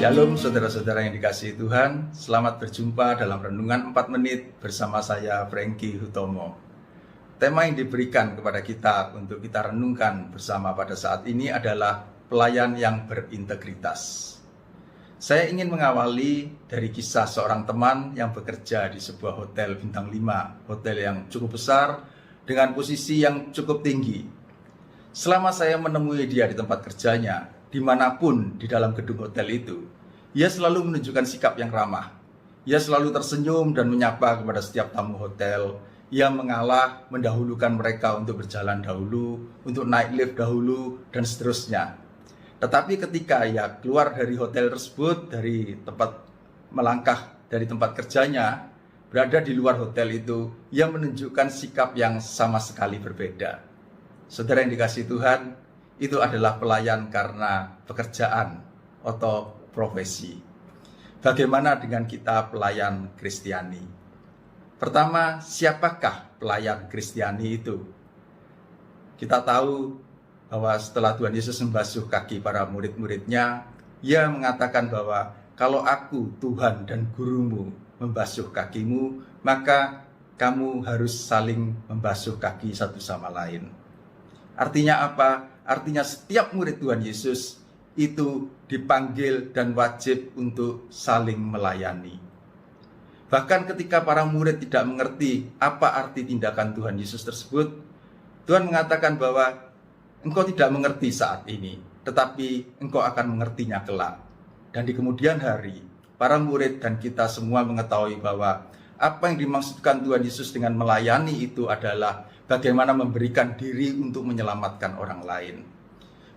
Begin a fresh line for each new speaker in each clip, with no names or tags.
Shalom saudara-saudara yang dikasihi Tuhan. Selamat berjumpa dalam Renungan 4 Menit bersama saya Franky Hutomo. Tema yang diberikan kepada kita untuk kita renungkan bersama pada saat ini adalah pelayan yang berintegritas. Saya ingin mengawali dari kisah seorang teman yang bekerja di sebuah hotel bintang 5, hotel yang cukup besar dengan posisi yang cukup tinggi. Selama saya menemui dia di tempat kerjanya, dimanapun di dalam gedung hotel itu, ia selalu menunjukkan sikap yang ramah. Ia selalu tersenyum dan menyapa kepada setiap tamu hotel. Ia mengalah mendahulukan mereka untuk berjalan dahulu, untuk naik lift dahulu, dan seterusnya. Tetapi ketika ia keluar dari hotel tersebut, dari tempat melangkah dari tempat kerjanya, berada di luar hotel itu, ia menunjukkan sikap yang sama sekali berbeda. Saudara yang dikasihi Tuhan, itu adalah pelayan karena pekerjaan atau profesi. Bagaimana dengan kita pelayan Kristiani? Pertama, siapakah pelayan Kristiani itu? Kita tahu bahwa setelah Tuhan Yesus membasuh kaki para murid-muridnya, ia mengatakan bahwa kalau aku, Tuhan dan gurumu, membasuh kakimu, maka kamu harus saling membasuh kaki satu sama lain. Artinya apa? Artinya setiap murid Tuhan Yesus itu dipanggil dan wajib untuk saling melayani. Bahkan ketika para murid tidak mengerti apa arti tindakan Tuhan Yesus tersebut, Tuhan mengatakan bahwa engkau tidak mengerti saat ini, tetapi engkau akan mengertinya kelak. Dan di kemudian hari, para murid dan kita semua mengetahui bahwa apa yang dimaksudkan Tuhan Yesus dengan melayani itu adalah bagaimana memberikan diri untuk menyelamatkan orang lain.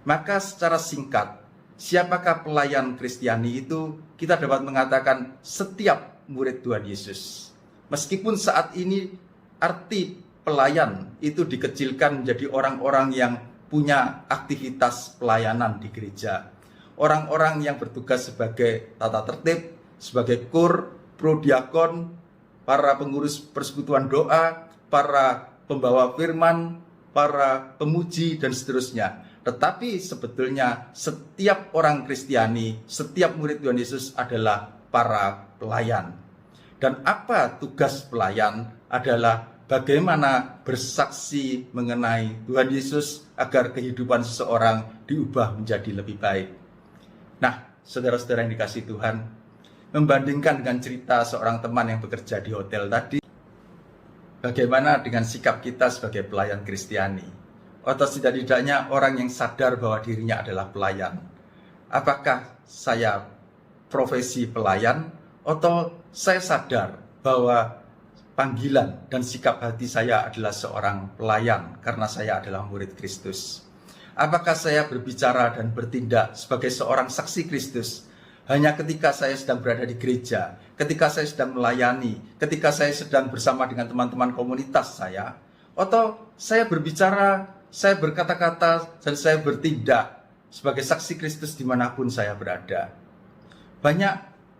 Maka secara singkat, siapakah pelayan Kristiani itu? Kita dapat mengatakan setiap murid Tuhan Yesus. Meskipun saat ini arti pelayan itu dikecilkan menjadi orang-orang yang punya aktivitas pelayanan di gereja. Orang-orang yang bertugas sebagai tata tertib, sebagai kur, prodiakon, para pengurus persekutuan doa, para pembawa firman, para pemuji, dan seterusnya. Tetapi sebetulnya setiap orang Kristiani, setiap murid Tuhan Yesus adalah para pelayan. Dan apa tugas pelayan adalah bagaimana bersaksi mengenai Tuhan Yesus agar kehidupan seseorang diubah menjadi lebih baik. Nah, saudara-saudara yang dikasihi Tuhan, membandingkan dengan cerita seorang teman yang bekerja di hotel tadi, bagaimana dengan sikap kita sebagai pelayan Kristiani? Atau setidak-tidaknya orang yang sadar bahwa dirinya adalah pelayan. Apakah saya profesi pelayan? Atau saya sadar bahwa panggilan dan sikap hati saya adalah seorang pelayan karena saya adalah murid Kristus? Apakah saya berbicara dan bertindak sebagai seorang saksi Kristus hanya ketika saya sedang berada di gereja, ketika saya sedang melayani, ketika saya sedang bersama dengan teman-teman komunitas saya, atau saya berbicara, saya berkata-kata, dan saya bertindak sebagai saksi Kristus dimanapun saya berada? Banyak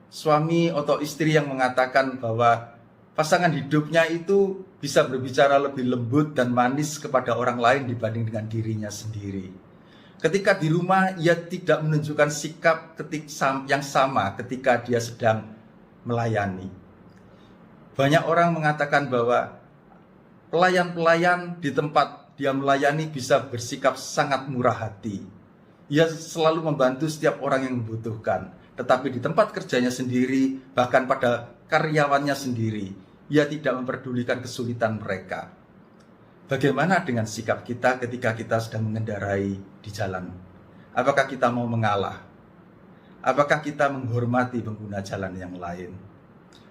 suami atau istri yang mengatakan bahwa pasangan hidupnya itu bisa berbicara lebih lembut dan manis kepada orang lain dibanding dengan dirinya sendiri. Ketika di rumah, ia tidak menunjukkan sikap yang sama ketika dia sedang melayani. Banyak orang mengatakan bahwa pelayan-pelayan di tempat dia melayani bisa bersikap sangat murah hati. Ia selalu membantu setiap orang yang membutuhkan. Tetapi di tempat kerjanya sendiri, bahkan pada karyawannya sendiri, ia tidak memperdulikan kesulitan mereka. Bagaimana dengan sikap kita ketika kita sedang mengendarai di jalan? Apakah kita mau mengalah? Apakah kita menghormati pengguna jalan yang lain?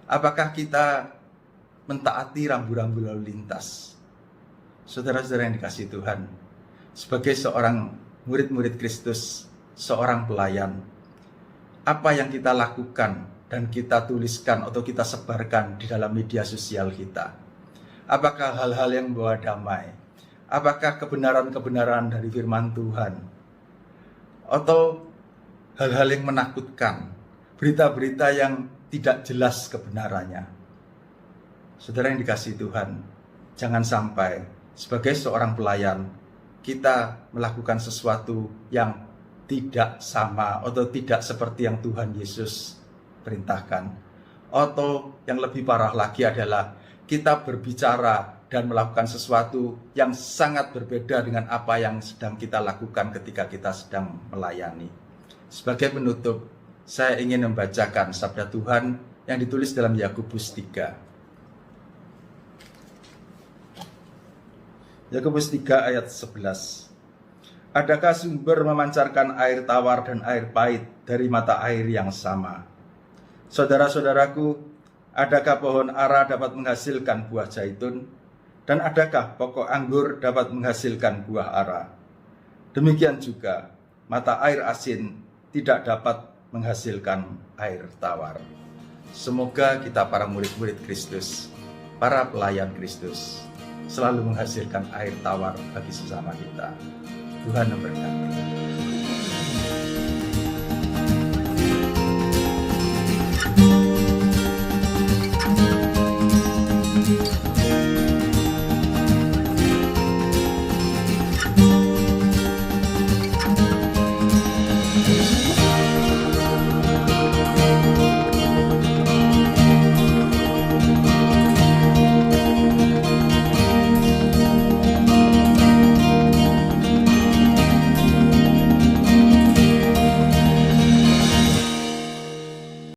Apakah kita mentaati rambu-rambu lalu lintas? Saudara-saudara yang dikasihi Tuhan, sebagai seorang murid-murid Kristus, seorang pelayan, apa yang kita lakukan dan kita tuliskan atau kita sebarkan di dalam media sosial kita? Apakah hal-hal yang membawa damai? Apakah kebenaran-kebenaran dari firman Tuhan? Atau hal-hal yang menakutkan? Berita-berita yang tidak jelas kebenarannya? Saudara yang dikasihi Tuhan, jangan sampai sebagai seorang pelayan kita melakukan sesuatu yang tidak sama atau tidak seperti yang Tuhan Yesus perintahkan. Atau yang lebih parah lagi adalah kita berbicara dan melakukan sesuatu yang sangat berbeda dengan apa yang sedang kita lakukan ketika kita sedang melayani. Sebagai penutup, saya ingin membacakan sabda Tuhan yang ditulis dalam Yakobus 3. Yakobus 3 ayat 11. Adakah sumber memancarkan air tawar dan air pahit dari mata air yang sama? Saudara-saudaraku, adakah pohon ara dapat menghasilkan buah zaitun? Dan adakah pokok anggur dapat menghasilkan buah ara? Demikian juga, mata air asin tidak dapat menghasilkan air tawar. Semoga kita para murid-murid Kristus, para pelayan Kristus, selalu menghasilkan air tawar bagi sesama kita. Tuhan memberkati.